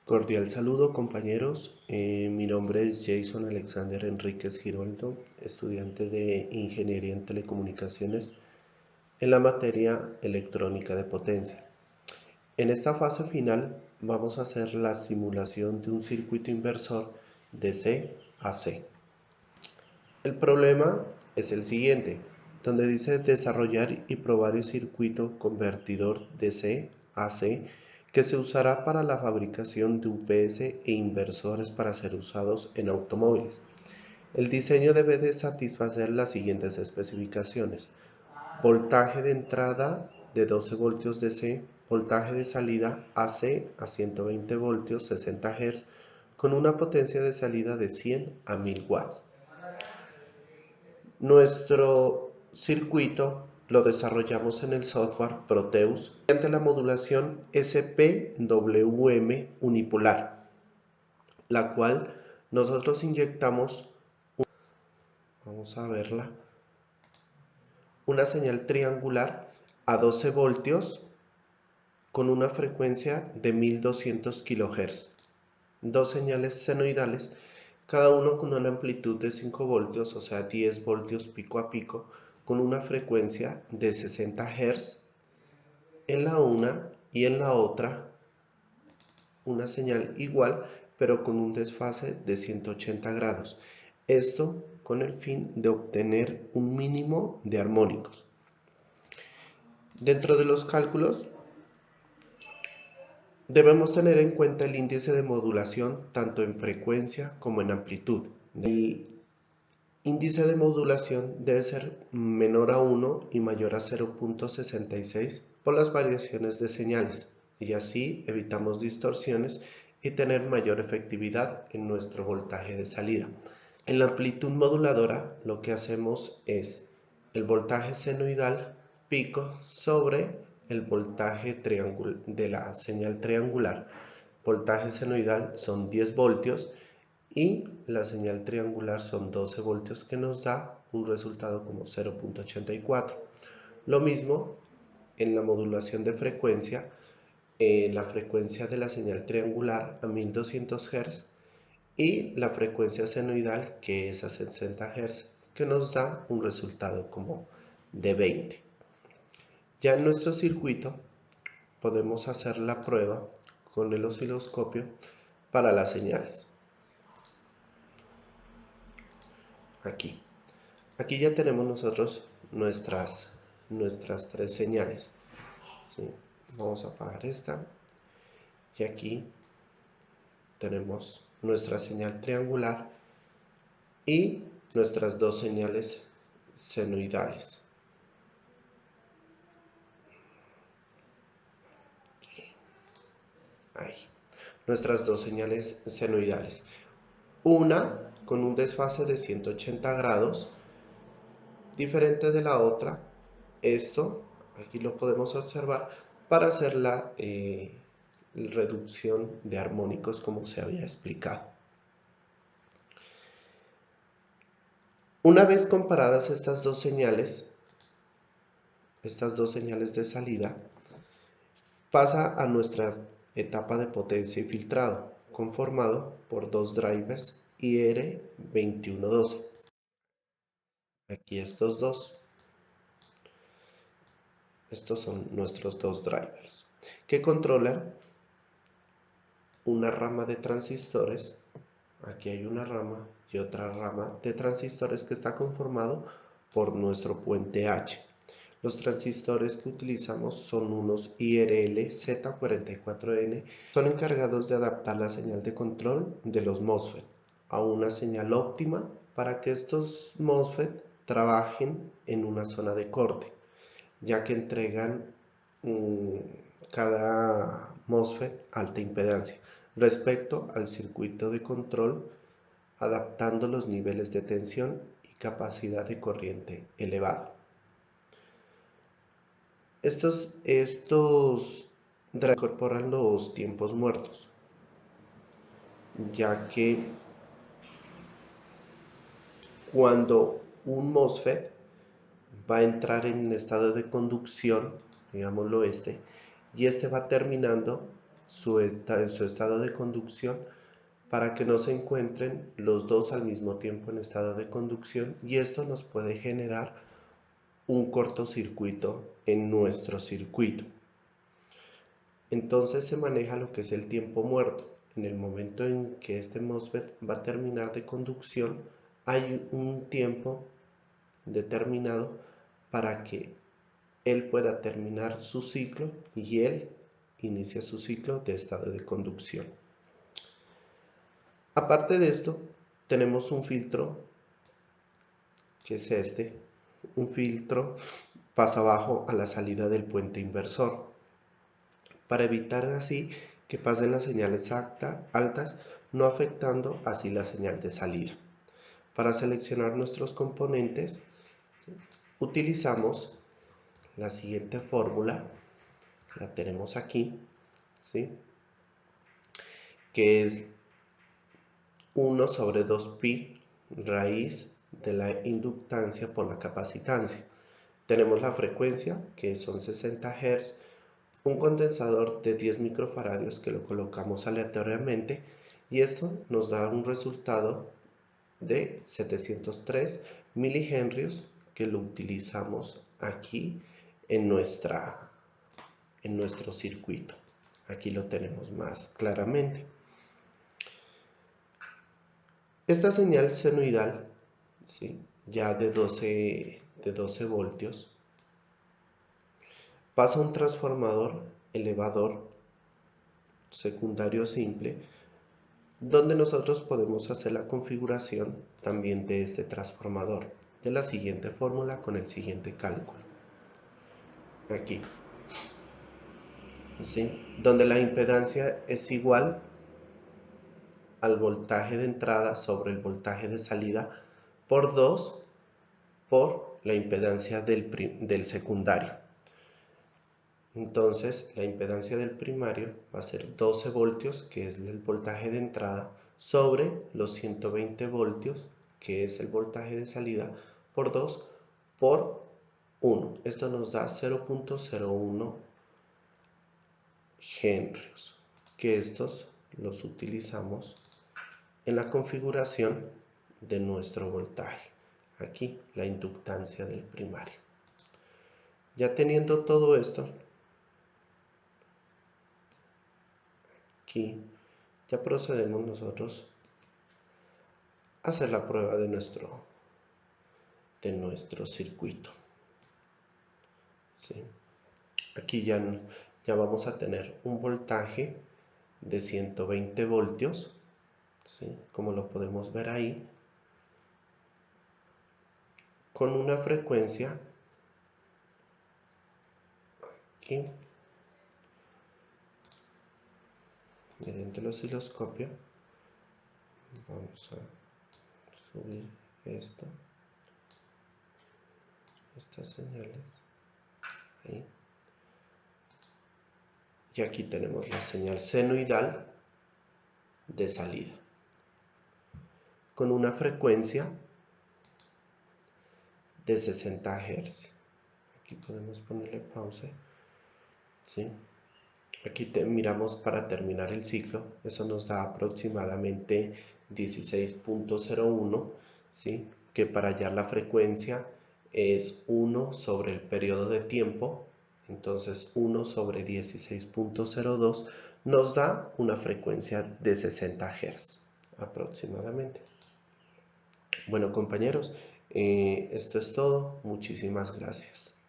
Cordial saludo, compañeros. Mi nombre es Jason Alexander Enríquez Giroldo, estudiante de Ingeniería en Telecomunicaciones en la materia Electrónica de Potencia. En esta fase final vamos a hacer la simulación de un circuito inversor de C a C. El problema es el siguiente, donde dice desarrollar y probar el circuito convertidor de C a C que se usará para la fabricación de UPS e inversores para ser usados en automóviles. El diseño debe de satisfacer las siguientes especificaciones: voltaje de entrada de 12 voltios DC, voltaje de salida AC a 120 voltios 60 Hz con una potencia de salida de 100 a 1000 watts. Nuestro circuito lo desarrollamos en el software Proteus mediante la modulación SPWM unipolar, la cual nosotros inyectamos, vamos a verla, una señal triangular a 12 voltios con una frecuencia de 1200 kHz. Dos señales senoidales, cada uno con una amplitud de 5 voltios, o sea 10 voltios pico a pico, con una frecuencia de 60 Hz en la una, y en la otra una señal igual pero con un desfase de 180 grados. Esto con el fin de obtener un mínimo de armónicos. Dentro de los cálculos debemos tener en cuenta el índice de modulación tanto en frecuencia como en amplitud. El índice de modulación debe ser menor a 1 y mayor a 0.66 por las variaciones de señales, y así evitamos distorsiones y tener mayor efectividad en nuestro voltaje de salida. En la amplitud moduladora lo que hacemos es el voltaje senoidal pico sobre el voltaje de la señal triangular. Voltaje senoidal son 10 voltios y la señal triangular son 12 voltios, que nos da un resultado como 0.84. Lo mismo en la modulación de frecuencia, la frecuencia de la señal triangular a 1200 Hz y la frecuencia senoidal, que es a 60 Hz, que nos da un resultado como de 20. Ya en nuestro circuito podemos hacer la prueba con el osciloscopio para las señales. Aquí ya tenemos nosotros nuestras tres señales. ¿Sí? Vamos a apagar esta. Y aquí tenemos nuestra señal triangular y nuestras dos señales senoidales. Ahí. Nuestras dos señales senoidales. Una con un desfase de 180 grados, diferente de la otra. Esto, aquí lo podemos observar, para hacer la reducción de armónicos, como se había explicado. Una vez comparadas estas dos señales de salida, pasa a nuestra etapa de potencia y filtrado, conformado por dos drivers IR2112. Aquí estos son nuestros dos drivers, que controlan una rama de transistores. Aquí hay una rama y otra rama de transistores que está conformado por nuestro puente H. Los transistores que utilizamos son unos IRL Z44N. Son encargados de adaptar la señal de control de los MOSFET a una señal óptima para que estos MOSFET trabajen en una zona de corte, ya que entregan cada MOSFET alta impedancia respecto al circuito de control, adaptando los niveles de tensión y capacidad de corriente elevada. Estos incorporan los tiempos muertos, ya que cuando un MOSFET va a entrar en estado de conducción, digámoslo y este va terminando, en su estado de conducción para que no se encuentren los dos al mismo tiempo en estado de conducción, y esto nos puede generar un cortocircuito en nuestro circuito. Entonces se maneja lo que es el tiempo muerto. En el momento en que este MOSFET va a terminar de conducción, hay un tiempo determinado para que él pueda terminar su ciclo y él inicia su ciclo de estado de conducción. Aparte de esto, tenemos un filtro, que es este, un filtro pasa abajo a la salida del puente inversor, para evitar así que pasen las señales altas, no afectando así la señal de salida. Para seleccionar nuestros componentes, utilizamos la siguiente fórmula, la tenemos aquí, ¿sí?, que es 1 sobre 2pi raíz de la inductancia por la capacitancia. Tenemos la frecuencia, que son 60 Hz, un condensador de 10 microfaradios que lo colocamos aleatoriamente, y esto nos da un resultado de 703 milihenrios que lo utilizamos aquí en nuestro circuito. Aquí lo tenemos más claramente. Esta señal senoidal, ¿sí?, ya de 12 voltios, pasa a un transformador elevador secundario simple, donde nosotros podemos hacer la configuración también de este transformador de la siguiente fórmula con el siguiente cálculo. Aquí, ¿sí?, donde la impedancia es igual al voltaje de entrada sobre el voltaje de salida por 2 por la impedancia del secundario. Entonces la impedancia del primario va a ser 12 voltios, que es el voltaje de entrada, sobre los 120 voltios, que es el voltaje de salida, por 2 por 1. Esto nos da 0.01 henrios, que estos los utilizamos en la configuración de nuestro voltaje. Aquí la inductancia del primario. Ya teniendo todo esto, aquí ya procedemos nosotros a hacer la prueba de nuestro circuito. ¿Sí? Aquí ya vamos a tener un voltaje de 120 voltios, ¿sí?, como lo podemos ver ahí, con una frecuencia aquí mediante el osciloscopio. Vamos a subir estas señales ahí, y aquí tenemos la señal senoidal de salida con una frecuencia de 60 Hz. Aquí podemos ponerle pausa, ¿sí? Aquí miramos para terminar el ciclo, eso nos da aproximadamente 16.01, ¿sí?, que para hallar la frecuencia es 1 sobre el periodo de tiempo. Entonces 1 sobre 16.02 nos da una frecuencia de 60 Hz aproximadamente. Bueno, compañeros, esto es todo. Muchísimas gracias.